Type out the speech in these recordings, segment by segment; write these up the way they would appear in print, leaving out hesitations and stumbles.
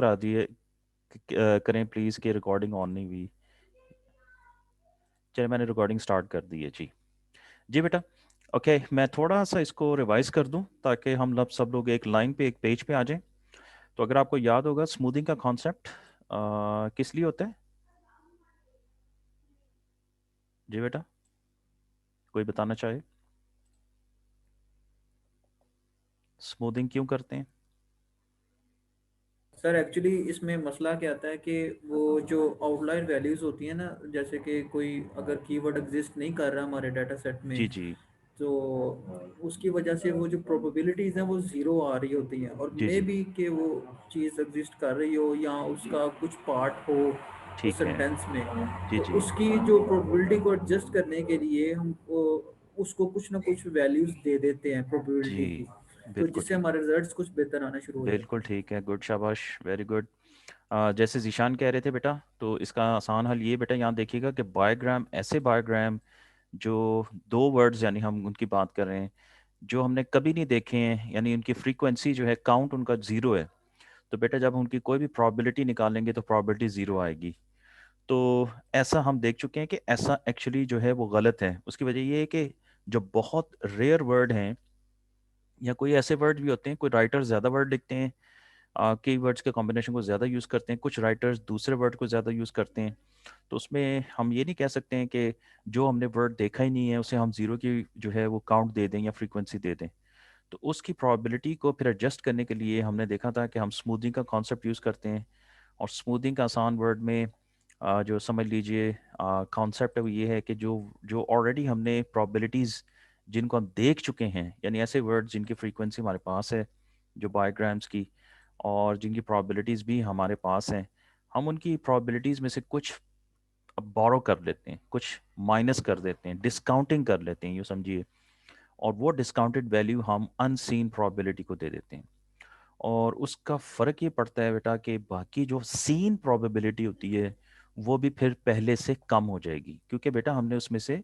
करा दिए करें प्लीज़ कि रिकॉर्डिंग ऑन नहीं हुई। चलिए मैंने रिकॉर्डिंग स्टार्ट कर दी है जी। जी बेटा, ओके मैं थोड़ा सा इसको रिवाइज कर दूं ताकि हम सब लोग एक लाइन पे एक पेज पे आ जाएं। तो अगर आपको याद होगा स्मूथिंग का कॉन्सेप्ट किस लिए होता है? जी बेटा, कोई बताना चाहे? स्मूथिंग क्यों करते हैं? सर एक्चुअली इसमें मसला क्या आता है कि वो जो आउटलायर वैल्यूज़ होती हैं ना, जैसे कि कोई अगर कीवर्ड एग्जिस्ट नहीं कर रहा हमारे डाटा सेट में, जी जी। तो उसकी वजह से वो जो प्रोबेबिलिटीज़ हैं वो ज़ीरो आ रही होती हैं, और जी मे जी। बी कि वो चीज़ एग्जिस्ट कर रही हो या उसका कुछ पार्ट हो उस ठीक है। सेंटेंस में, जी तो जी। उसकी जो प्रोबेबिलिटी को एडजस्ट करने के लिए हम उसको कुछ ना कुछ वैल्यूज़ दे देते हैं जी प्रोबेबिलिटी की, तो बिल्कुल जिससे ठीक। हमारे रिजल्ट्स कुछ बेहतर आना शुरू हो जाते बिल्कुल हैं। ठीक है, गुड, शाबाश, वेरी गुड। जैसे जीशान कह रहे थे बेटा, तो इसका आसान हल ये बेटा, यहाँ देखिएगा कि बायोग्राम, ऐसे बायोग्राम जो दो वर्ड्स यानी हम उनकी बात कर रहे हैं जो हमने कभी नहीं देखे हैं, यानी उनकी फ्रीक्वेंसी जो है काउंट उनका ज़ीरो है, तो बेटा जब उनकी कोई भी प्रोबेबिलिटी निकालेंगे तो प्रोबेबिलिटी ज़ीरो आएगी। तो ऐसा हम देख चुके हैं कि ऐसा एक्चुअली जो है वो गलत है। उसकी वजह ये है कि जो बहुत रेयर वर्ड हैं, या कोई ऐसे वर्ड भी होते हैं, कोई राइटर ज़्यादा वर्ड लिखते हैं, कई वर्ड्स के कॉम्बिनेशन को ज़्यादा यूज़ करते हैं, कुछ राइटर्स दूसरे वर्ड को ज़्यादा यूज़ करते हैं। तो उसमें हम ये नहीं कह सकते हैं कि जो हमने वर्ड देखा ही नहीं है उसे हम ज़ीरो की जो है वो काउंट दे दें या फ्रीक्वेंसी दे दें। तो उसकी प्रोबेबिलिटी को फिर एडजस्ट करने के लिए हमने देखा था कि हम स्मूथिंग का कॉन्सेप्ट यूज़ करते हैं। और स्मूथिंग का आसान वर्ड में जो समझ लीजिए कॉन्सेप्ट है वो ये है कि जो जो ऑलरेडी हमने प्रोबेबिलिटीज़ जिनको हम देख चुके हैं, यानी ऐसे वर्ड जिनकी फ्रीक्वेंसी हमारे पास है, जो बायोग्राम्स की, और जिनकी प्रोबेबिलिटीज़ भी हमारे पास हैं, हम उनकी प्रोबेबिलिटीज़ में से कुछ बोरो कर लेते हैं, कुछ माइनस कर देते हैं, डिस्काउंटिंग कर लेते हैं, यूँ समझिए। और वो डिस्काउंटेड वैल्यू हम अनसीन प्रोबेबिलिटी को दे देते हैं। और उसका फ़र्क ये पड़ता है बेटा कि बाकी जो सीन प्रोबेबिलिटी होती है वो भी फिर पहले से कम हो जाएगी, क्योंकि बेटा हमने उसमें से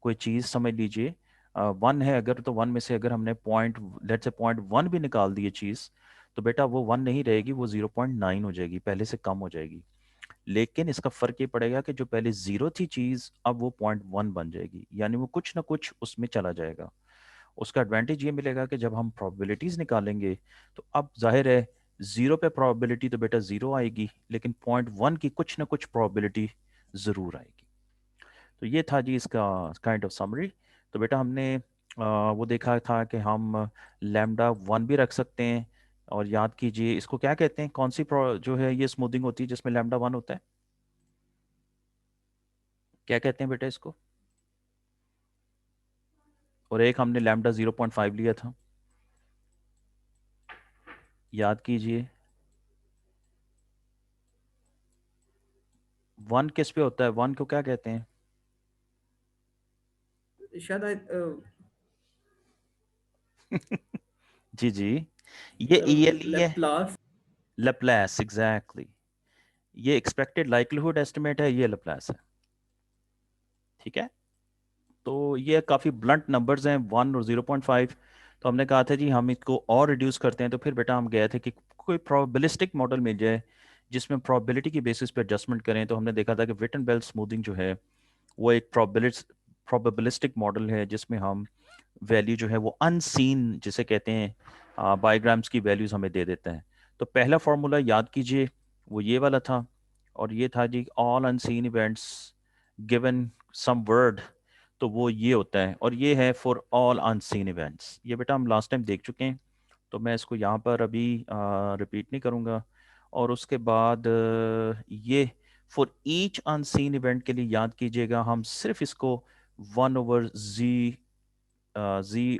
कोई चीज़ समझ लीजिए वन है अगर, तो वन में से अगर हमने पॉइंट, लेट से पॉइंट वन भी निकाल दिए चीज़, तो बेटा वो वन नहीं रहेगी, वो 0.9 हो जाएगी, पहले से कम हो जाएगी। लेकिन इसका फ़र्क ये पड़ेगा कि जो पहले ज़ीरो थी चीज़ अब वो पॉइंट वन बन जाएगी, यानी वो कुछ ना कुछ उसमें चला जाएगा। उसका एडवांटेज ये मिलेगा कि जब हम प्रोबेबिलिटीज़ निकालेंगे तो अब जाहिर है ज़ीरो पे प्रोबेबिलिटी तो बेटा ज़ीरो आएगी, लेकिन पॉइंट वन की कुछ ना कुछ प्रोबेबिलिटी ज़रूर आएगी। तो ये था जी इसका काइंड ऑफ समरी। तो बेटा हमने वो देखा था कि हम लैम्डा वन भी रख सकते हैं। और याद कीजिए इसको क्या कहते हैं, कौन सी जो है ये स्मूथिंग होती है जिसमें लैम्डा वन होता है, क्या कहते हैं बेटा इसको? और एक हमने लैम्डा 0.5 लिया था, याद कीजिए। वन किस पे होता है, वन को क्या कहते हैं? शायद जी जी, ये सर ईएलई है। लेप्लास। Laplace, exactly. ये एक्सपेक्टेड लाइक्लीहुड एस्टिमेट है, ये लैप्लेस है। ठीक है। तो ये काफ़ी ब्लंट नंबर्स हैं, 1 और 0.5। तो हमने कहा था जी हम इसको और रिड्यूस करते हैं, तो फिर बेटा हम गए थे कि कोई प्रोबेबिलिस्टिक मॉडल मिल जाए जिसमें प्रोबेबिलिटी की बेसिस पे एडजस्टमेंट करें। तो हमने देखा था कि विट एंड बेल स्मूथिंग जो है वो एक प्रोबेबिलिस्टिक मॉडल है जिसमें हम वैल्यू जो है वो अनसीन जिसे कहते हैं बायोग्राम्स की वैल्यूज हमें दे देता है। तो पहला फॉर्मूला याद कीजिए, वो ये वाला था, और ये था जी all unseen events given some word, तो वो ये होता है, और ये है फॉर ऑल अनसीन इवेंट्स। ये बेटा हम लास्ट टाइम देख चुके हैं, तो मैं इसको यहाँ पर अभी रिपीट नहीं करूँगा। और उसके बाद ये फॉर ईच अनसीन इवेंट के लिए याद कीजिएगा, हम सिर्फ इसको 1/z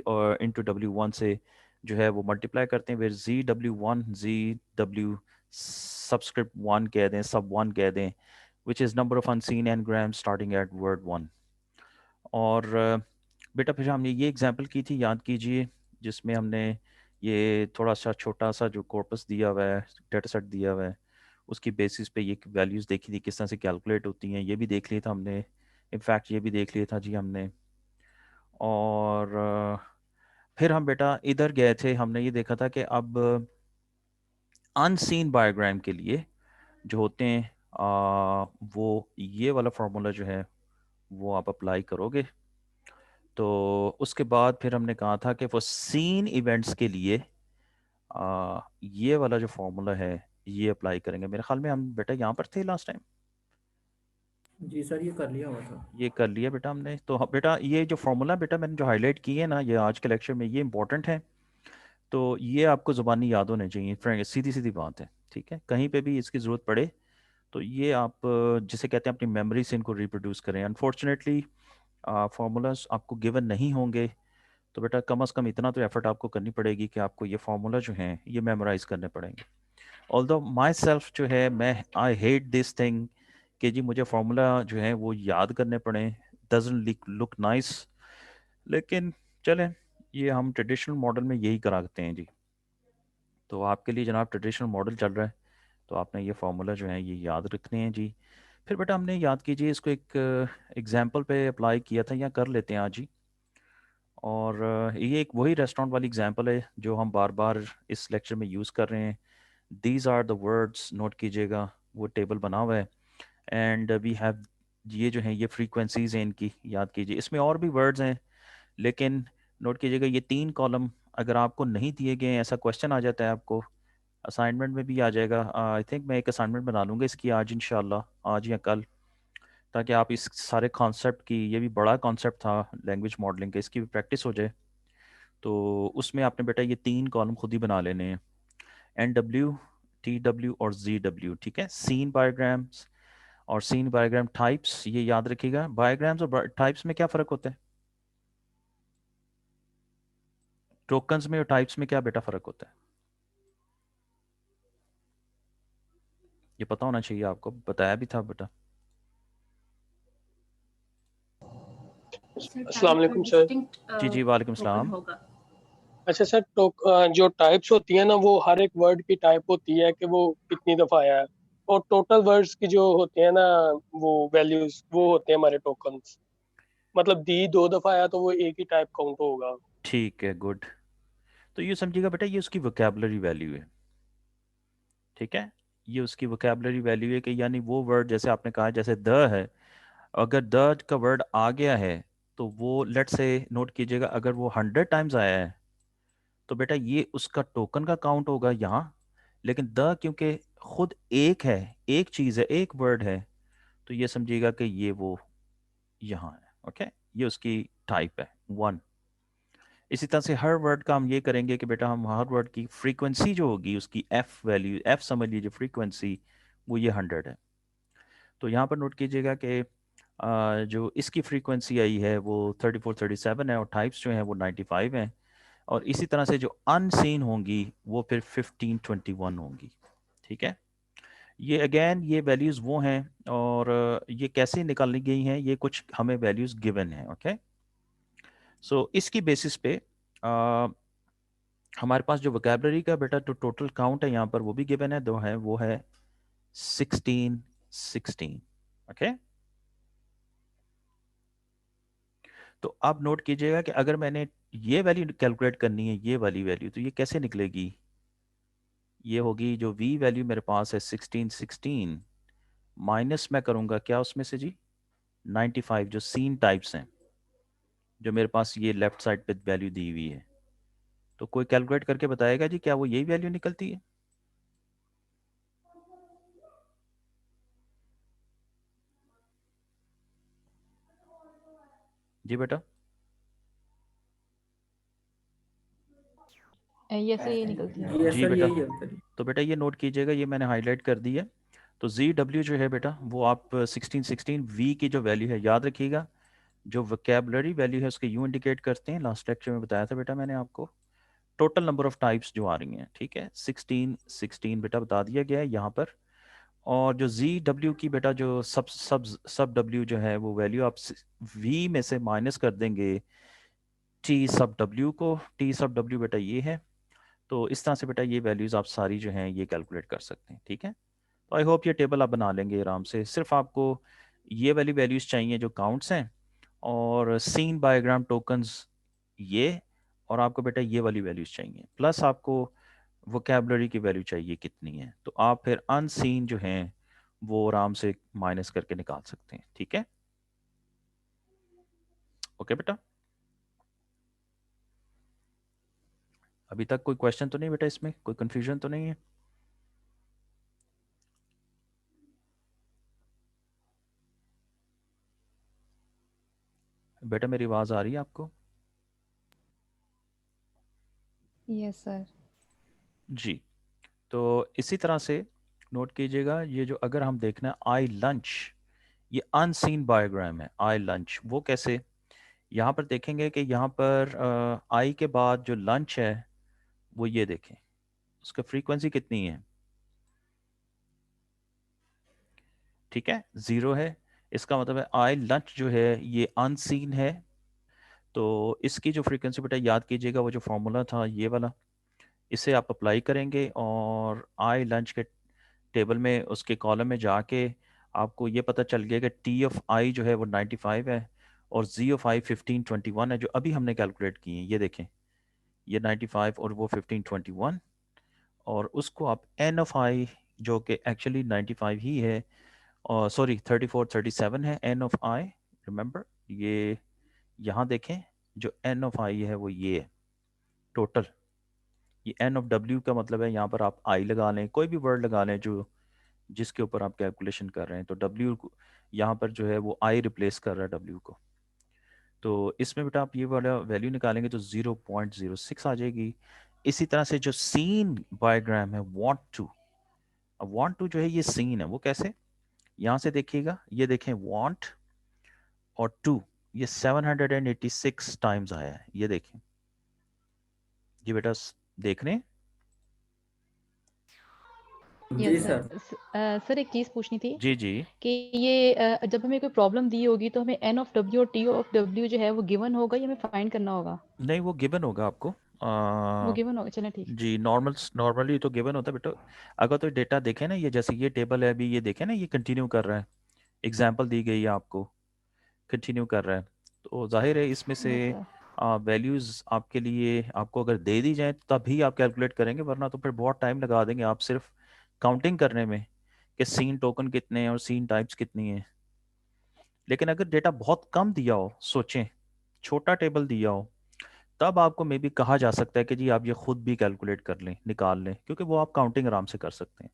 और इंटू W1 से जो है वो मल्टीप्लाई करते हैं, फिर ZW1 ZW सबस्क्रिप्ट वन कह दें, सब वन कह दें, which is number of unseen n gram starting at word one. और बेटा फिर हमने ये एग्जांपल की थी, याद कीजिए, जिसमें हमने ये थोड़ा सा छोटा सा जो कॉर्पस दिया हुआ है, डेटा सेट दिया हुआ है, उसकी बेसिस पे ये वैल्यूज़ देखी थी किस तरह से कैलकुलेट होती हैं, ये भी देख लिया था हमने। इनफैक्ट ये भी देख लिया था जी हमने। और फिर हम बेटा इधर गए थे, हमने ये देखा था कि अब अनसीन बायोग्राम के लिए जो होते हैं वो ये वाला फार्मूला जो है वो आप अप्लाई करोगे। तो उसके बाद फिर हमने कहा था कि वो सीन इवेंट्स के लिए ये वाला जो फार्मूला है ये अप्लाई करेंगे। मेरे ख्याल में हम बेटा यहाँ पर थे लास्ट टाइम। जी सर, ये कर लिया हुआ था। ये कर लिया बेटा हमने। तो बेटा ये जो फार्मूला बेटा मैंने जो हाईलाइट किए ना ये आज के लेक्चर में ये इंपॉर्टेंट है। तो ये आपको ज़ुबानी याद होने चाहिए फ्रेंड, सीधी सीधी बात है, ठीक है। कहीं पे भी इसकी ज़रूरत पड़े तो ये आप जिसे कहते हैं अपनी मेमोरी से इनको रिप्रोड्यूस करें। अनफॉर्चुनेटली फार्मूलाज आपको गिवन नहीं होंगे, तो बेटा कम से कम इतना तो एफर्ट आपको करनी पड़ेगी कि आपको ये फार्मूला जो हैं ये मेमोराइज करने पड़ेंगे। ऑल्दो माई सेल्फ जो है मैं आई हेट दिस थिंग कि जी मुझे फार्मूला जो है वो याद करने पड़े, डजंट लुक नाइस। लेकिन चलें, ये हम ट्रेडिशनल मॉडल में यही कराते हैं जी। तो आपके लिए जनाब ट्रेडिशनल मॉडल चल रहा है, तो आपने ये फार्मूला जो है ये याद रखने हैं जी। फिर बेटा हमने याद कीजिए इसको एक एग्जाम्पल पे अप्लाई किया था, या कर लेते हैं आज ही। और ये एक वही रेस्टोरेंट वाली एग्जाम्पल है जो हम बार बार इस लेक्चर में यूज़ कर रहे हैं। These are the words, note कीजिएगा, वो टेबल बना हुआ है। एंड वी हैव, ये जो है ये फ्रीक्वेंसीज हैं इनकी, याद कीजिए। इसमें और भी वर्ड्स हैं, लेकिन नोट कीजिएगा ये 3 कॉलम अगर आपको नहीं दिए गए हैं, ऐसा क्वेश्चन आ जाता है आपको, असाइनमेंट में भी आ जाएगा। आई थिंक मैं एक असाइनमेंट बना लूँगा इसकी आज इंशाल्लाह, आज या कल, ताकि आप इस सारे कॉन्सेप्ट की, ये भी बड़ा कॉन्सेप्ट था लैंग्वेज मॉडलिंग का, इसकी भी प्रैक्टिस हो जाए। तो उसमें आपने बेटा ये 3 कॉलम खुद ही बना लेने हैं, NW, TW और ZW, ठीक है। सीन बायोग्राम्स और सीन बायोग्राम टाइप्स, ये याद रखिएगा। बायोग्राम्स और टाइप्स में क्या फ़र्क होता है? टोकन्स में और टाइप्स में क्या बेटा फ़र्क होता है? ये पता होना चाहिए आपको, बताया भी था बेटा। अस्सलाम वालेकुम सर। जी जी वालेकुम सलाम। अच्छा सर, जो टाइप्स होती है ना वो हर एक वर्ड की टाइप होती है कि वो कितनी दफा आया है, और टोटल वर्ड्स की जो होते हैं ना वो वैल्यूज वो होते हैं हमारे टोकन्स। मतलब दी 2 दफा आया तो वो एक ही टाइप काउंट होगा। ठीक है, गुड। तो ये समझिएगा बेटा ये उसकी वोकेबलरी वैल्यू है, ठीक है। ये उसकी वोकेबलरी वैल्यू है कि यानी वो वर्ड जैसे आपने कहा, जैसे द है, अगर द का वर्ड आ गया है तो वो लेट से, नोट कीजिएगा, अगर वो 100 टाइम्स आया है तो बेटा ये उसका टोकन का काउंट होगा यहाँ। लेकिन द क्योंकि खुद एक है, एक चीज़ है, एक वर्ड है, तो ये समझिएगा कि ये वो यहाँ है, ओके। ये उसकी टाइप है 1। इसी तरह से हर वर्ड का हम ये करेंगे कि बेटा हम हर वर्ड की फ्रीक्वेंसी जो होगी उसकी एफ वैल्यू, एफ समझ लीजिए फ्रीक्वेंसी, वो ये 100 है। तो यहाँ पर नोट कीजिएगा कि जो इसकी फ्रीक्वेंसी आई है वो 3437 है, और टाइप्स जो हैं वो 95 हैं। और इसी तरह से जो अनसीन होंगी वो फिर 1521 होंगी, ठीक है। ये अगेन ये वैल्यूज़ वो हैं, और ये कैसे निकाली गई हैं, ये कुछ हमें वैल्यूज़ गिवन हैं, ओके। सो इसकी बेसिस पे हमारे पास जो वोकेबलरी का बेटा जो टोटल काउंट है यहाँ पर वो भी गिवन है, दो है, वो है 1616, ओके। तो अब नोट कीजिएगा कि अगर मैंने ये वैल्यू कैलकुलेट करनी है, ये वाली वैल्यू, तो ये कैसे निकलेगी? ये होगी जो v वैल्यू मेरे पास है 1616, माइनस मैं करूँगा क्या उसमें से जी, 95 जो सीन टाइप्स हैं, जो मेरे पास ये लेफ्ट साइड पे वैल्यू दी हुई है। तो कोई कैलकुलेट करके बताएगा जी क्या वो यही वैल्यू निकलती है? जी बेटा। ये ऐसे ही निकलती है। जी जी सर, बेटा। यही है उत्तर। तो बेटा ये नोट कीजिएगा, ये मैंने हाईलाइट कर दी है। तो जी डब्ल्यू जो है बेटा वो आप 1616 वी की जो वैल्यू है याद रखिएगा, जो वोकेबलरी वैल्यू है उसके यूं इंडिकेट करते हैं, लास्ट लेक्चर में बताया था बेटा मैंने आपको। टोटल नंबर ऑफ टाइप्स जो आ रही हैं, ठीक है, 1616 बेटा बता दिया गया है यहाँ पर। और जो जी डब्ल्यू की बेटा जो सब सब सब डब्ल्यू जो है वो वैल्यू आप वी में से माइनस कर देंगे टी सब डब्ल्यू को। टी सब डब्ल्यू बेटा ये है। तो इस तरह से बेटा ये वैल्यूज़ आप सारी जो हैं ये कैलकुलेट कर सकते हैं, ठीक है। तो आई होप ये टेबल आप बना लेंगे आराम से। सिर्फ आपको ये वाली वैल्यूज़ चाहिए जो काउंट्स हैं, और सीन बायोग्राम टोकन्स ये, और आपको बेटा ये वाली वैल्यूज़ चाहिए, प्लस आपको वोकेबलरी की वैल्यू चाहिए कितनी है, तो आप फिर अनसीन जो हैं वो आराम से माइनस करके निकाल सकते हैं। ठीक है, ओके बेटा। अभी तक कोई क्वेश्चन तो नहीं बेटा, इसमें कोई कंफ्यूजन तो नहीं है? बेटा मेरी आवाज़ आ रही है आपको? Yes sir. जी, तो इसी तरह से नोट कीजिएगा, ये जो अगर हम देखना आई लंच, ये अनसीन बायोग्राम है। आई लंच वो कैसे, यहाँ पर देखेंगे कि यहाँ पर आई के बाद जो लंच है वो ये देखें, उसका फ्रीक्वेंसी कितनी है? ठीक है, 0 है। इसका मतलब है आई लंच जो है ये अनसीन है। तो इसकी जो फ्रीक्वेंसी बेटा याद कीजिएगा, वो जो फॉर्मूला था ये वाला, इसे आप अप्लाई करेंगे और आई लंच के टेबल में उसके कॉलम में जाके आपको ये पता चल गया कि टी ऑफ आई जो है वो 95 है और जी ऑफ आई 1521 है, जो अभी हमने कैलकुलेट की है। ये देखें, ये 95 और वो 1521, और उसको आप एन ऑफ आई जो कि एक्चुअली 95 ही है, और सॉरी 34 37 है एन ऑफ आई, रिमेंबर ये, यहाँ देखें जो एन ऑफ आई है वो ये है टोटल। ये एन ऑफ डब्ल्यू का मतलब है यहाँ पर आप आई लगा लें, कोई भी वर्ड लगा लें जो जिसके ऊपर आप कैलकुलेशन कर रहे हैं, तो डब्ल्यू यहाँ पर जो है वो आई रिप्लेस कर रहा है डब्ल्यू को। तो इसमें बेटा आप ये वाला वैल्यू निकालेंगे तो 0.06 आ जाएगी। इसी तरह से जो सीन बायोग्राम है वांट टू, अब वांट टू जो है ये सीन है, वो कैसे, यहाँ से देखिएगा, ये देखें वांट और टू, ये 786 टाइम्स आया है, ये देखें। ये बेटा देख रहे हैं? जी यस सर। सर। सर एक चीज़ पूछनी थी जी जी। कि ये जब हमें कोई प्रॉब्लम दी होगी तो हमें एन ऑफ डब्ल्यू और टी ऑफ डब्ल्यू जो है वो गिवन होगा या हमें फाइंड करना होगा? नहीं, वो गिवन होगा आपको। वो गिवन होगा, चलें ठीक है। जी, नॉर्मली तो गिवन होता है बेटा। अगर तो डेटा देखें ना, ये जैसे ये टेबल है, अभी ये देखें ना, ये कंटिन्यू कर रहा है, एग्जाम्पल दी गई है आपको, कंटिन्यू कर रहा है, तो जाहिर है इसमें से यस सर। वैल्यूज़ आपके लिए, आपको अगर दे दी जाए तभी आप कैलकुलेट करेंगे, वरना तो फिर बहुत टाइम लगा देंगे आप सिर्फ काउंटिंग करने में कि सीन टोकन कितने हैं और सीन टाइप्स कितनी हैं। लेकिन अगर डेटा बहुत कम दिया हो, सोचें छोटा टेबल दिया हो, तब आपको मे बी कहा जा सकता है कि जी आप ये खुद भी कैलकुलेट कर लें, निकाल लें, क्योंकि वो आप काउंटिंग आराम से कर सकते हैं।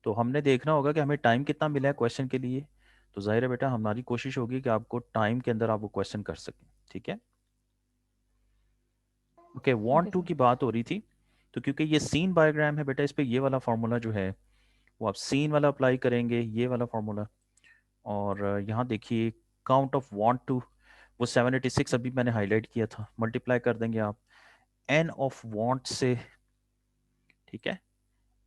तो हमने देखना होगा कि हमें टाइम कितना मिला है क्वेश्चन के लिए, तो जाहिर है बेटा हमारी कोशिश होगी कि आपको टाइम के अंदर आप वो क्वेश्चन कर सकें। ठीक है, okay. Want okay to sir. की बात हो रही थी, तो क्योंकि ये सीन बायोग्राम है बेटा, इस पे ये वाला फार्मूला जो है वो आप सीन वाला अप्लाई करेंगे, ये वाला फार्मूला। और यहाँ देखिए काउंट ऑफ वांट टू, वो 786 अभी मैंने हाईलाइट किया था, मल्टीप्लाई कर देंगे आप एन ऑफ वांट से। ठीक है,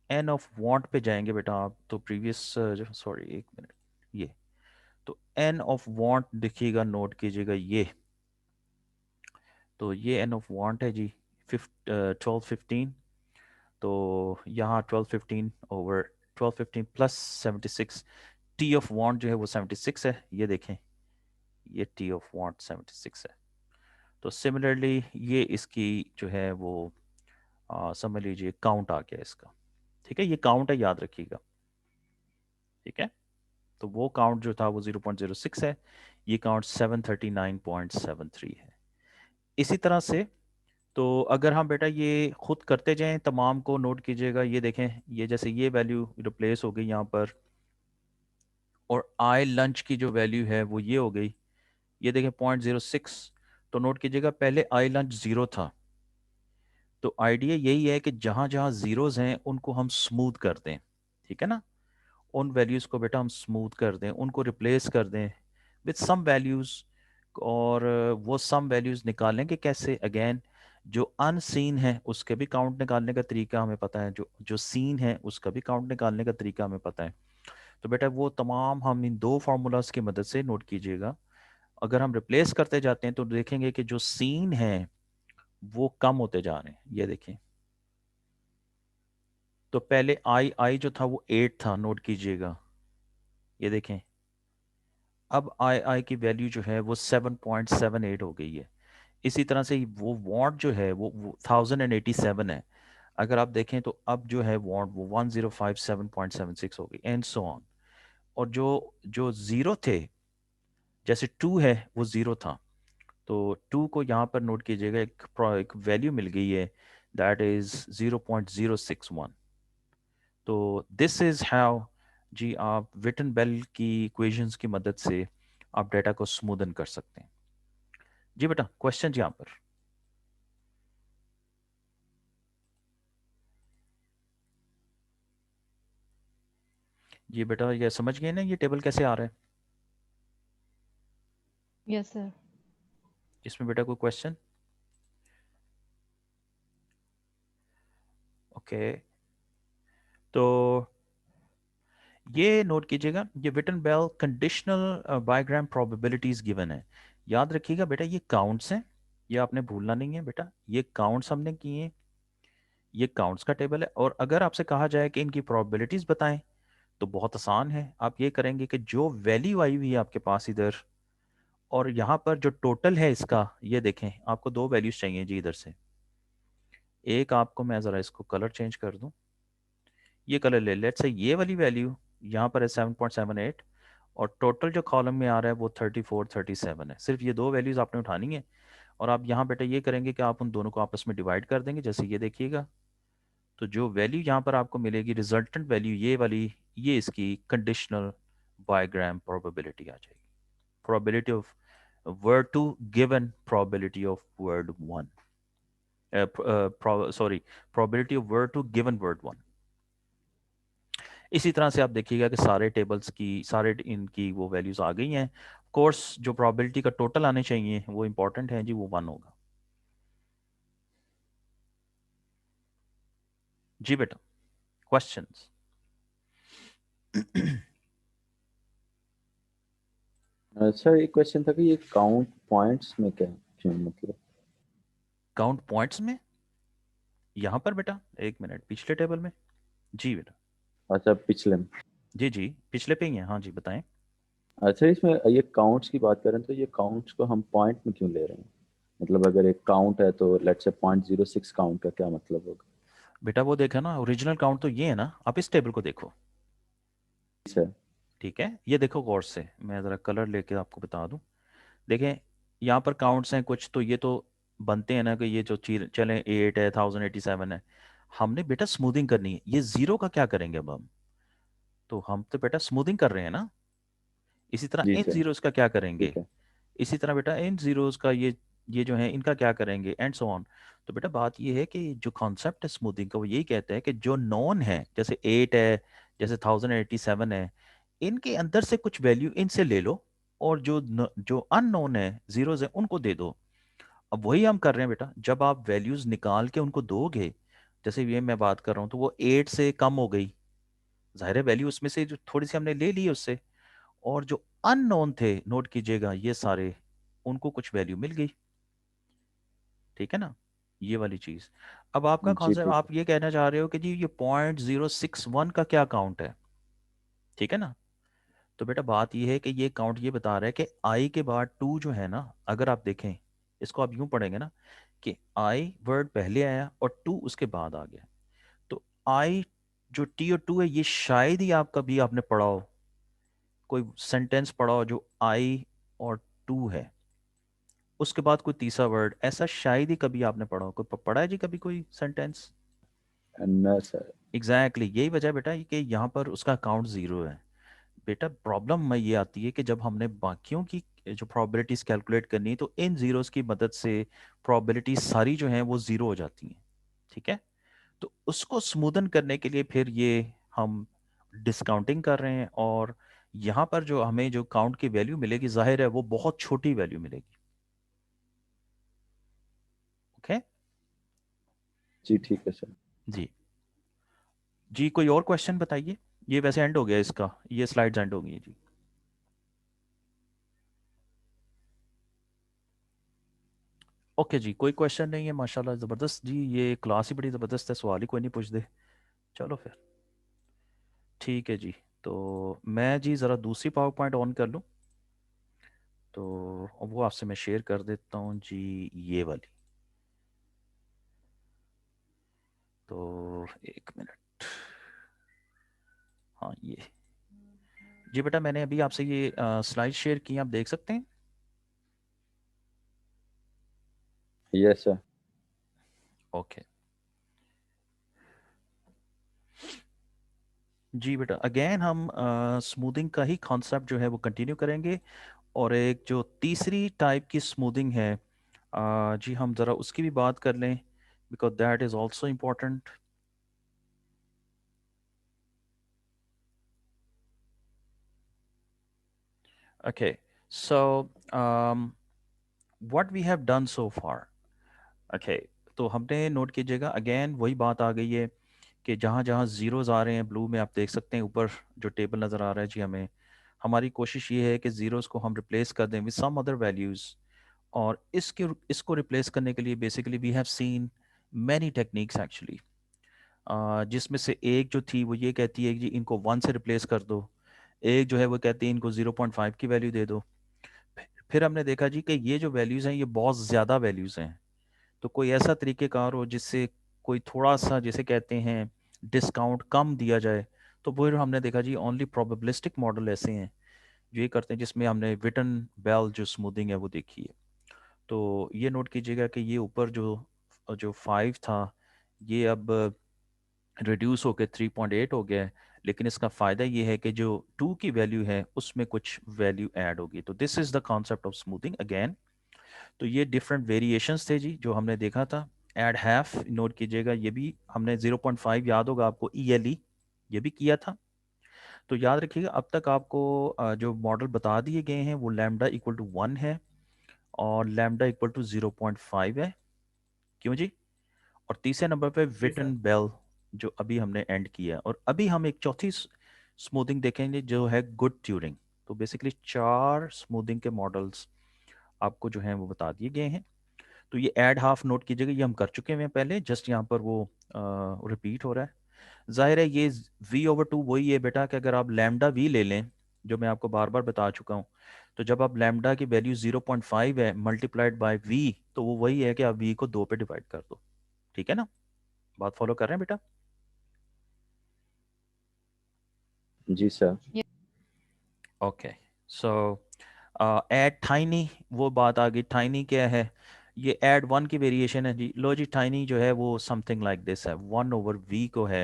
एन ऑफ वांट पे जाएंगे बेटा आप, तो प्रीवियस, सॉरी एक मिनट, ये तो एन ऑफ वांट देखिएगा, नोट कीजिएगा ये, तो ये एन ऑफ वांट है जी 1215। तो यहाँ 1215 over 1215 plus 76, T of want जो है वो 76 है, ये देखें, ये टी ऑफ वांट 76 है। तो सिमिलरली ये इसकी जो है वो समझ लीजिए काउंट आ गया इसका। ठीक है, ये काउंट है, याद रखिएगा। ठीक है, तो वो काउंट जो था वो 0.06 है, ये काउंट 739.73 है। इसी तरह से, तो अगर हम बेटा ये खुद करते जाएं तमाम को, नोट कीजिएगा, ये देखें, ये जैसे ये वैल्यू रिप्लेस हो गई यहाँ पर, और आई लंच की जो वैल्यू है वो ये हो गई, ये देखें 0.06। तो नोट कीजिएगा पहले आई लंच 0 था, तो आइडिया यही है कि जहाँ जहाँ ज़ीरोज़ हैं उनको हम स्मूथ कर दें। ठीक है ना, उन वैल्यूज़ को बेटा हम स्मूथ कर दें, उनको रिप्लेस कर दें विद सम वैल्यूज़। और वो सम वैल्यूज़ निकालेंगे कैसे, अगेन जो अनसीन है उसके भी काउंट निकालने का तरीका हमें पता है, जो जो सीन है उसका भी काउंट निकालने का तरीका हमें पता है। तो बेटा वो तमाम हम इन दो फार्मूलाज की मदद से, नोट कीजिएगा, अगर हम रिप्लेस करते जाते हैं तो देखेंगे कि जो सीन है वो कम होते जा रहे हैं। ये देखें, तो पहले आई आई जो था वो 8 था, नोट कीजिएगा, ये देखें, अब आई आई की वैल्यू जो है वो 7.78 हो गई है। इसी तरह से वो वॉट जो है वो 1087 है। अगर आप देखें तो अब जो है वो 1057.76 हो गई एंड सो ऑन। और जो जो ज़ीरो थे, जैसे 2 है वो ज़ीरो था, तो 2 को यहाँ पर नोट कीजिएगा, एक वैल्यू मिल गई है, दैट इज़ 0.061। तो दिस इज़ हाउ जी आप विटन बेल की इक्वेशंस की मदद से आप डेटा को स्मूदन कर सकते हैं। जी बेटा, क्वेश्चन यहाँ पर। जी बेटा, ये समझ गए ना ये टेबल कैसे आ रहा है? Yes sir. इसमें बेटा कोई क्वेश्चन? ओके, तो ये नोट कीजिएगा, ये Witten Bell conditional bigram probabilities given है। याद रखिएगा बेटा, ये काउंट्स हैं, ये आपने भूलना नहीं है बेटा, ये काउंट्स हमने किए हैं, ये काउंट्स का टेबल है। और अगर आपसे कहा जाए कि इनकी प्रोबेबिलिटीज बताएं, तो बहुत आसान है, आप ये करेंगे कि जो वैल्यू आई हुई है आपके पास इधर, और यहाँ पर जो टोटल है इसका, ये देखें आपको दो वैल्यूज चाहिए जी इधर से। एक आपको मैं ज़रा इसको कलर चेंज कर दूं, ये कलर ले लेट्स से ये वाली वैल्यू यहाँ पर है 7.78, और टोटल जो कॉलम में आ रहा है वो 3437 है। सिर्फ ये दो वैल्यूज आपने उठानी है, और आप यहाँ बेटा ये करेंगे कि आप उन दोनों को आपस में डिवाइड कर देंगे, जैसे ये देखिएगा। तो जो वैल्यू यहाँ पर आपको मिलेगी, रिजल्टेंट वैल्यू ये वाली, ये इसकी कंडीशनल बायोग्राम प्रोबेबिलिटी आ जाएगी। Probability of word two given probability of word one, sorry, probability of word two given word one. इसी तरह से आप देखिएगा कि सारे टेबल्स की, सारे इनकी वो वैल्यूज आ गई हैं। कोर्स जो प्रोबेबिलिटी का टोटल आने चाहिए वो इंपॉर्टेंट है जी, वो 1 होगा। जी बेटा, क्वेश्चंस? सर एक क्वेश्चन था कि ये काउंट पॉइंट्स में क्या क्यों मतलब? काउंट पॉइंट्स में यहाँ पर बेटा, एक मिनट, पिछले टेबल में। जी बेटा, अच्छा पिछले में। जी जी पिछले पे ही है, हाँ जी बताएं। अच्छा इसमें ये काउंट्स की बात करें तो ये काउंट्स को हम पॉइंट में क्यों ले रहे हैं? मतलब अगर एक काउंट है तो लेट्स से 0.06 काउंट का क्या मतलब होगा? बेटा वो देखा ना, ओरिजिनल काउंट तो ये है ना, आप इस टेबल को देखो। सर ठीक है, ये देखो गौर से, मैं ज़रा कलर लेके आपको बता दूं। देखें, यहाँ पर काउंट्स हैं कुछ, तो ये तो बनते हैं ना कि ये जो चीज चले 8 है, 1087 है। हमने बेटा स्मूथिंग करनी है, ये जीरो का क्या करेंगे अब हम? तो हम तो बेटा स्मूथिंग कर रहे हैं ना। इसी तरह जी इन सर जीरोस का क्या करेंगे? ठीक है। इसी तरह बेटा इन जीरोस का ये जो है इनका क्या करेंगे, एंड सो ऑन। तो बेटा बात ये है कि जो कॉन्सेप्ट है स्मूथिंग का, वो यही कहता है कि जो नॉन है, जैसे 8 है, जैसे 1087 है, इनके अंदर से कुछ वैल्यू इनसे ले लो, और जो अननोन है, जीरोस है, उनको दे दो। अब वही हम कर रहे हैं बेटा, जब आप वैल्यूज निकाल के उनको दोगे, जैसे ये मैं बात कर रहा हूँ, तो वो 8 से कम हो गई, जाहिर है वैल्यू उसमें से जो थोड़ी सी हमने ले ली है उससे, और जो अननोन थे, नोट कीजिएगा ये सारे, उनको कुछ वैल्यू मिल गई। ठीक है ना, ये वाली चीज। अब आपका जी कॉन्सेप्ट, ठीक है। आप ये कहना चाह रहे हो कि जी ये 0.061 का क्या काउंट है, ठीक है ना? तो बेटा बात ये है कि ये काउंट ये बता रहा है कि आई के बाद टू जो है ना, अगर आप देखें इसको, आप यूं पढ़ेंगे ना कि आई वर्ड पहले आया और टू उसके बाद आ गया। तो आई जो टी और टू है, ये शायद ही आप कभी आपने पढ़ा हो, कोई सेंटेंस पढ़ा हो जो आई और टू है, उसके बाद कोई तीसरा वर्ड, ऐसा शायद ही कभी आपने पढ़ा हो। कोई पढ़ा है जी कभी कोई सेंटेंस? न सर। एग्जैक्टली यही वजह है बेटा कि यहाँ पर उसका काउंट जीरो है। बेटा प्रॉब्लम में ये आती है कि जब हमने बाकियों की जो प्रोबेबिलिटीज कैलकुलेट करनी है, तो इन जीरोस की मदद से प्रोबेबिलिटीज सारी जो हैं वो जीरो हो जाती हैं। ठीक है, तो उसको स्मूदन करने के लिए फिर ये हम डिस्काउंटिंग कर रहे हैं, और यहाँ पर जो हमें जो काउंट की वैल्यू मिलेगी, जाहिर है वो बहुत छोटी वैल्यू मिलेगी। ओके जी ठीक है सर। जी। जी कोई और क्वेश्चन बताइए, ये वैसे एंड हो गया इसका, ये स्लाइड्स एंड हो गई हैं जी। ओके जी, कोई क्वेश्चन नहीं है, माशाल्लाह ज़बरदस्त जी, ये क्लास ही बड़ी ज़बरदस्त है, सवाल ही कोई नहीं पूछ दे। चलो फिर ठीक है जी। तो मैं जी ज़रा दूसरी पावर पॉइंट ऑन कर लूँ, तो वो आपसे मैं शेयर कर देता हूँ जी, ये वाली। तो एक मिनट, हाँ ये जी बेटा, मैंने अभी आपसे ये स्लाइड शेयर की, आप देख सकते हैं। Yes sir. ओके जी बेटा, अगेन हम स्मूथिंग का ही कॉन्सेप्ट जो है वो कंटिन्यू करेंगे, और एक जो तीसरी टाइप की स्मूथिंग है जी हम ज़रा उसकी भी बात कर लें, because that is also important. Okay, so what we have done so far. Okay, तो हमने नोट कीजिएगा, अगेन वही बात आ गई है कि जहाँ जहाँ जीरोज आ रहे हैं ब्लू में, आप देख सकते हैं ऊपर जो टेबल नज़र आ रहा है जी हमें, हमारी कोशिश ये है कि ज़ीरोज़ को हम रिप्लेस कर दें विद सम अदर वैल्यूज़। और इसको रिप्लेस करने के लिए basically we have seen many techniques actually, जिसमें से एक जो थी वो ये कहती है कि जी इनको 1 से रिप्लेस कर दो, एक जो है वो कहती है इनको 0.5 की वैल्यू दे दो। फिर हमने देखा जी कि ये जो वैल्यूज़ हैं ये बहुत ज़्यादा वैल्यूज़ हैं, तो कोई ऐसा तरीक़ेकार हो जिससे कोई थोड़ा सा जिसे कहते हैं डिस्काउंट कम दिया जाए। तो फिर हमने देखा जी ओनली प्रोबेबिलिस्टिक मॉडल ऐसे हैं जो ये करते हैं, जिसमें हमने विटन बेल जो स्मूथिंग है वो देखी है। तो ये नोट कीजिएगा कि ये ऊपर जो जो 5 था ये अब रिड्यूस होकर 3.8 हो गया है, लेकिन इसका फ़ायदा ये है कि जो 2 की वैल्यू है उसमें कुछ वैल्यू ऐड होगी। तो this is the concept of smoothing again. तो ये डिफरेंट वेरिएशंस थे जी जो हमने देखा था। ऐड हाफ नोट कीजिएगा, ये भी हमने 0.5 याद होगा आपको, ELE ये भी किया था। तो याद रखिएगा अब तक आपको जो मॉडल बता दिए गए हैं वो लैम्डा इक्वल टू 1 है और लैम्डा इक्वल टू 0.5 है, क्यों जी? और तीसरे नंबर पे जी सर। विटन बेल जो अभी हमने एंड किया है। और अभी हम एक चौथी स्मूथिंग देखेंगे जो है गुड ट्यूरिंग। तो बेसिकली 4 स्मूथिंग के मॉडल्स आपको जो हैं वो बता दिए गए हैं। तो ये ऐड हाफ नोट कीजिएगा, ये हम कर चुके हैं पहले, जस्ट यहाँ पर वो रिपीट हो रहा है। जाहिर है ये v/2 वही है बेटा कि अगर आप लैम्डा v ले लें, जो मैं आपको बार बार बता चुका हूँ, तो जब आप लैम्डा की वैल्यू 0.5 है मल्टीप्लाइड बाय v, तो वो वही है कि आप v को 2 पे डिवाइड कर दो। ठीक है ना, बात फॉलो कर रहे हैं बेटा? जी sir. Okay, so add tiny, वो बात आ गई। टाइनी क्या है? ये ऐड 1 की वेरिएशन है जी। लो जी, टाइनी जो है वो समथिंग लाइक दिस है, 1/v को है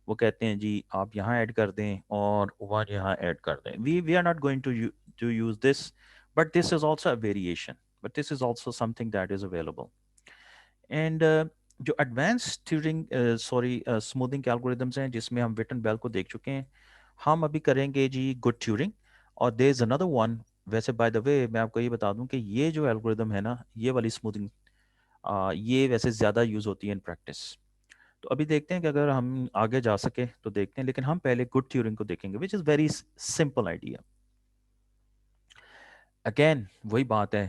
वो कहते हैं जी आप यहाँ ऐड कर दें और 1 यहाँ ऐड कर दें। We are not going to use this, but this is also a variation, but this is also something that is available. And जो एडवांस ट्यूरिंग स्मूथिंग एल्गोरिदम्स हैं जिसमें हम विटन बेल को देख चुके हैं, हम अभी करेंगे जी गुड ट्यूरिंग। और देयर इज अनदर वन, वैसे बाय द वे मैं आपको ये बता दूं कि ये जो एल्गोरिदम है ना, ये वाली स्मूथिंग ये वैसे ज़्यादा यूज़ होती है इन प्रैक्टिस। तो अभी देखते हैं कि अगर हम आगे जा सके तो देखते हैं, लेकिन हम पहले गुड ट्यूरिंग को देखेंगे which is very simple idea. Again वही बात है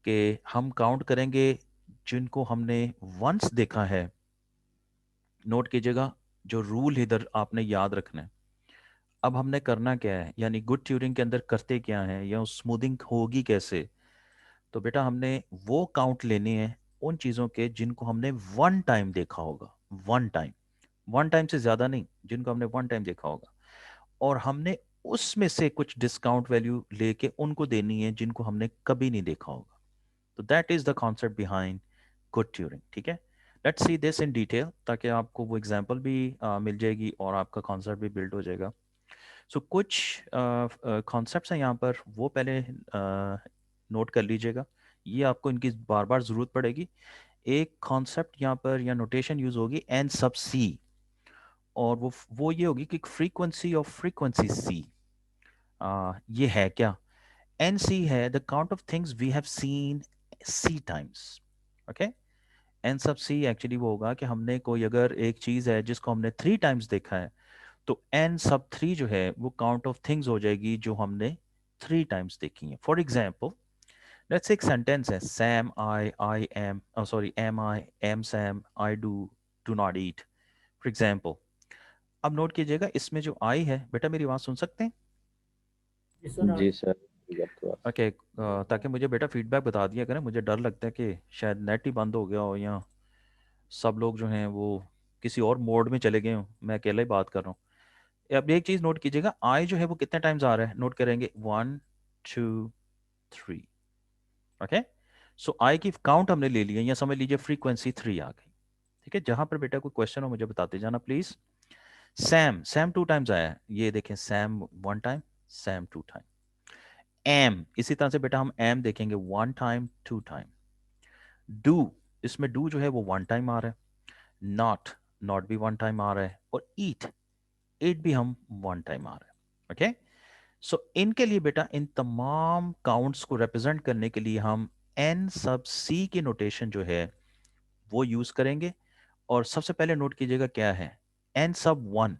कि हम काउंट करेंगे जिनको हमने वंस देखा है। नोट कीजिएगा, जो रूल इधर आपने याद रखना है। अब हमने करना क्या है, यानी गुड ट्यूरिंग के अंदर करते क्या है या स्मूथिंग होगी कैसे? तो बेटा हमने वो काउंट लेने हैं उन चीज़ों के जिनको हमने 1 टाइम देखा होगा। 1 टाइम, 1 टाइम से ज़्यादा नहीं, जिनको हमने 1 टाइम देखा होगा। और हमने उसमें से कुछ डिस्काउंट वैल्यू लेके उनको देनी है जिनको हमने कभी नहीं देखा होगा। तो that is the concept behind good Turing. ठीक है, let's see this in detail, ताकि आपको वो एग्जांपल भी मिल जाएगी और आपका कॉन्सेप्ट भी बिल्ड हो जाएगा। सो कुछ कॉन्सेप्ट्स हैं यहाँ पर, वो पहले नोट कर लीजिएगा, ये आपको इनकी बार बार ज़रूरत पड़ेगी। एक कॉन्सेप्ट यहाँ पर या नोटेशन यूज़ होगी n sub c, और वो ये होगी कि फ्रीक्वेंसी ऑफ फ्रीक्वेंसी c। ये है क्या? NC है the count of things we have seen C times. Okay, n sub c actually वो होगा कि हमने कोई अगर एक चीज़ है जिसको हमने 3 टाइम्स देखा है, तो n sub 3 जो है वो काउंट ऑफ थिंग्स हो जाएगी जो हमने 3 टाइम्स देखी है। फॉर एग्जाम्पल लेट्स एक सेंटेंस है, Sam I am sorry am I am Sam I do not eat, for example. अब नोट कीजिएगा इसमें जो आई है, बेटा मेरी आवाज़ सुन सकते हैं? जी सर जी सर। ठीक है, आपके पास। ओके, ताकि मुझे बेटा फीडबैक बता दिया करें, मुझे डर लगता है कि शायद नेट ही बंद हो गया हो या सब लोग जो हैं वो किसी और मोड में चले गए हो, मैं अकेला ही बात कर रहा हूँ। अब एक चीज नोट कीजिएगा, आई जो है वो कितने टाइम्स आ रहा है, नोट करेंगे 1 2 3। ओके, सो आई की काउंट हमने ले लिया, या समझ लीजिए फ्रीक्वेंसी 3 आ गई। ठीक है, जहां पर बेटा कोई क्वेश्चन हो मुझे बताते जाना प्लीज। सैम, सैम 2 टाइम्स आया है, ये देखें Sam 1 time, Sam 2 time. Am, इसी तरह से बेटा हम एम देखेंगे 1 टाइम 2 टाइम। डू, इसमें डू जो है वो 1 टाइम आ रहा है। नॉट, नॉट भी 1 टाइम आ रहा है। और ईट, ईट भी हम 1 टाइम आ रहा है। ओके, सो इनके लिए बेटा इन तमाम काउंट्स को रिप्रेजेंट करने के लिए हम एन सब सी की नोटेशन जो है वो यूज करेंगे। और सबसे पहले नोट कीजिएगा क्या है, एन सब 1,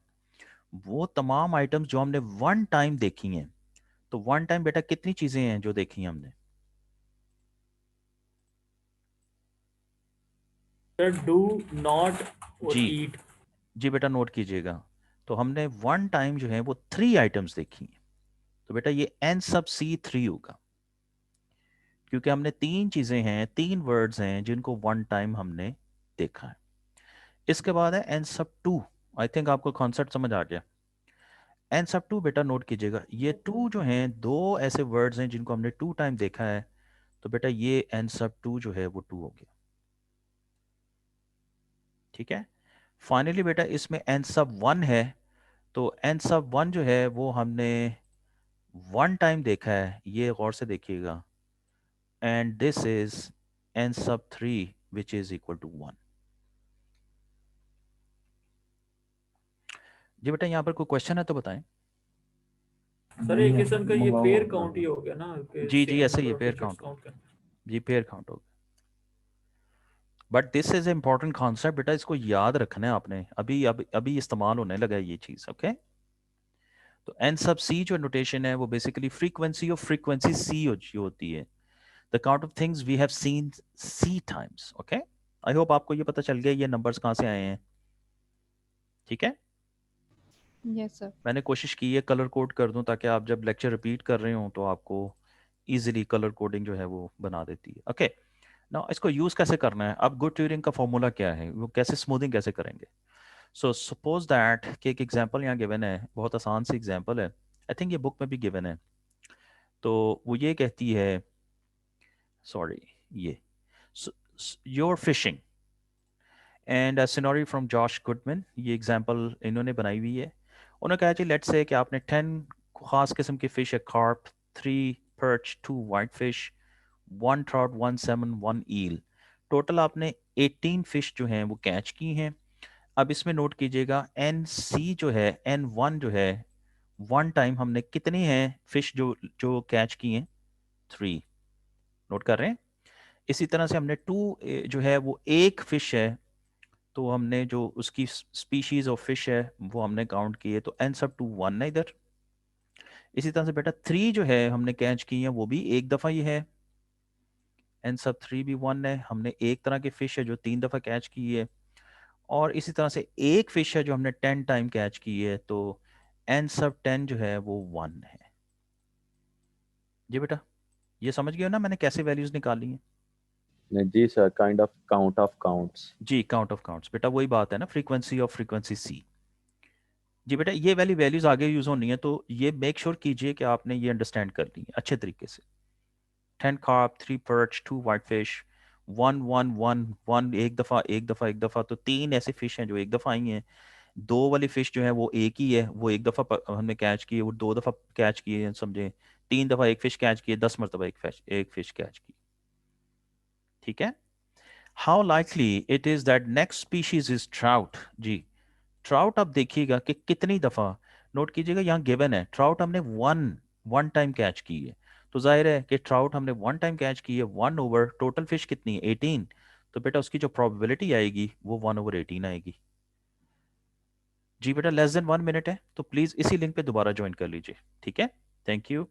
वो तमाम आइटम्स जो हमने 1 टाइम देखी हैं। तो 1 टाइम बेटा कितनी चीजें हैं जो देखी हैं हमने? सर डू, नॉट और जी ईट। जी बेटा नोट कीजिएगा, तो हमने 1 टाइम जो है वो 3 आइटम्स देखी हैं। तो बेटा ये एन सब सी 3 होगा, क्योंकि हमने 3 चीजें हैं, 3 वर्ड्स हैं जिनको 1 टाइम हमने देखा है। इसके बाद है एन सब 2। आई थिंक आपको कॉन्सेप्ट समझ आ गया। एन सब 2 बेटा नोट कीजिएगा, ये 2 जो हैं, 2 ऐसे वर्ड्स हैं जिनको हमने 2 टाइम देखा है। तो बेटा ये एन सब 2 जो है वो 2 हो गया। ठीक है, फाइनली बेटा इसमें एन सब 1 है, तो एन सब 1 जो है वो हमने 1 टाइम देखा है, ये गौर से देखिएगा। एंड दिस इज एन सब 3 विच इज इक्वल टू 1। जी बेटा यहाँ पर कोई क्वेश्चन है तो बताएं। सर एक किस्म का ये पेयर काउंट ही हो गया ना, कि जी जी सेम ऐसे ही नंबर है, of pair digits count count होगा। करना। जी पेयर काउंट होगा। But this is important concept बेटा, इसको याद रखना है आपने, अभी अभी अभी इस्तेमाल होने लगा है ये चीज। ओके, तो एन सब सी जो नोटेशन है वो basically frequency of frequency C जो होती है, the count of things we have seen C times. Okay, I hope आपको ये पता चल गया ये नंबर्स कहाँ से आए हैं। ठीक है, यस सर। मैंने कोशिश की है कलर कोड कर दूं ताकि आप जब लेक्चर रिपीट कर रहे हो तो आपको इजीली कलर कोडिंग जो है वो बना देती है। ओके, ना इसको यूज कैसे करना है, अब गुड ट्यूरिंग का फॉर्मूला क्या है, वो कैसे स्मूथिंग कैसे करेंगे। सो सपोज दैट कि एक एग्जांपल यहाँ गिवन है, बहुत आसान सी एग्जांपल है, आई थिंक ये बुक में भी गिवन है। तो वो ये कहती है, सॉरी ये, योर फिशिंग एंड सिनोरी फ्रॉम जॉश गुडमैन, ये एग्जांपल इन्होंने बनाई हुई है। उन्होंने कहा जी लेट्स से कि आपने 10 खास किस्म की फिश है, carp, 3 perch, 2 white fish, 1 trout, 1 Simon, 1 ईल, टोटल आपने 18 फिश जो हैं वो कैच की हैं। अब इसमें नोट कीजिएगा एन सी जो है, एन 1 जो है, 1 टाइम हमने कितनी है फिश जो जो कैच की हैं, 3। नोट कर रहे हैं। इसी तरह से हमने 2 जो है वो एक फिश है, तो हमने जो उसकी स्पीशीज ऑफ फिश है वो हमने काउंट की है, तो एन सब 2 1 है इधर। इसी तरह से बेटा 3 जो है हमने कैच की है वो भी एक दफ़ा ही है, एन सब 3 भी 1 है। हमने एक तरह की फिश है जो 3 दफ़ा कैच की है, और इसी तरह से एक फिश है जो हमने 10 टाइम कैच की है, तो एन सब 10 जो है वो 1 है। जी बेटा ये समझ गए हो ना मैंने कैसे वैल्यूज निकाली हैं। नहीं जी sir, kind of count of counts. जी काउंट ऑफ काउंट्स बेटा, वही बात है ना, फ्रीक्वेंसी ऑफ फ्रीक्वेंसी सी। जी बेटा ये वाली वैल्यूज आगे यूज होनी है, तो ये मेक श्योर कीजिए कि आपने ये अंडरस्टैंड कर ली अच्छे तरीके से। 10 carp, 3 perch, 2 whitefish, 1 1 1 1, एक दफ़ा एक दफ़ा एक दफ़ा, तो 3 ऐसे फिश हैं जो एक दफ़ा आई हैं। 2 वाली फिश जो है वो एक ही है, वो एक दफ़ा हमने कैच की है, वो 2 दफ़ा कैच की है समझे। 3 दफ़ा एक फिश कैच की है, 10 मरतबा एक फिश कैच की। ठीक है, how likely it is that next species is trout. जी ट्राउट आप देखिएगा कि कितनी दफ़ा, नोट कीजिएगा यहाँ गिवन है ट्राउट हमने वन टाइम कैच की है, तो जाहिर है कि ट्राउट हमने 1 टाइम कैच की है, 1 ओवर टोटल फिश कितनी है 18, तो बेटा उसकी जो प्रोबेबिलिटी आएगी वो 1 ओवर 18 आएगी। जी बेटा लेस देन 1 मिनट है, तो प्लीज़ इसी लिंक पे दोबारा ज्वाइन कर लीजिए। ठीक है, थैंक यू।